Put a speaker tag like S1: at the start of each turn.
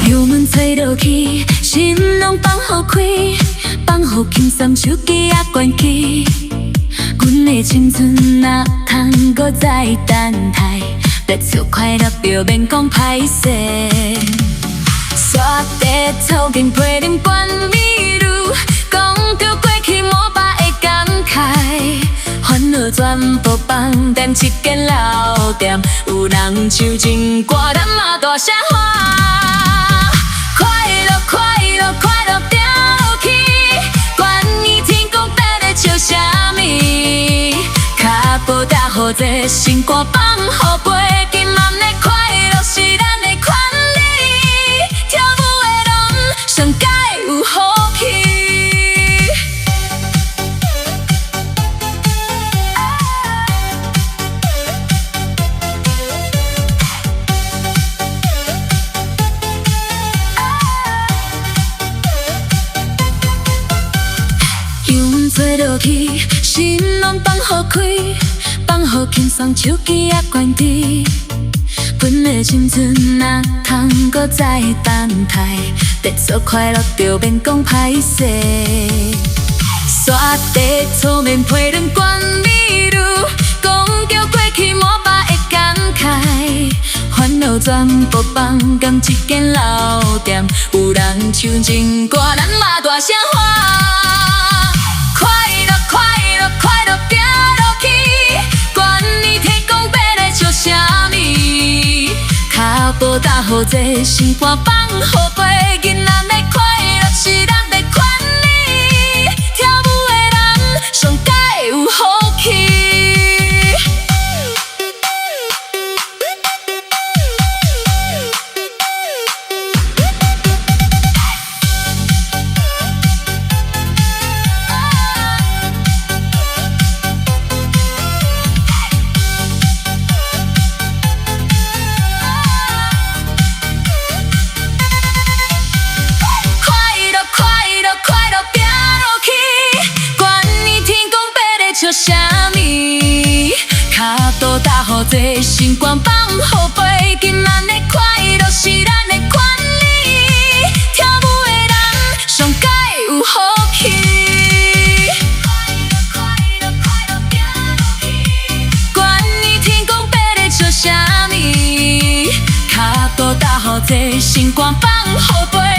S1: 油门吹落去，心拢放好开，放好轻松，手机也关机。阮的青春若通搁再等待，热笑快乐就免讲歹势。刷地草根陪恁观美女，讲着过去无法的感慨，烦恼全部放在一间老店，有人唱情歌，咱嘛大声喊。快乐快乐快乐掉落去，管你天公伯咧笑啥物，脚步踏好这心肝放好飞，今晚的快乐是咱的权利，跳舞的人上界有福气。吹落去，心拢放好开，放好轻松，手机也关机。阮的青春若通搁再等待，热笑快乐就免讲歹势。刷地草面陪恁观美女，讲着过去无法的感慨，烦恼全部放在一间老店，有人唱情歌，咱嘛大声喊。快乐快乐快乐掉落去，管你天公伯咧笑啥物，脚步踏好这心肝放好飞，今仔的快乐是咱的权利，跳舞的人上界有福气。笑啥物？脚步踏好这心肝放好飞，今晚的快乐是咱的权利，跳舞的人上界有福气。管你天公伯咧笑啥物，脚步踏好这心肝放好飞。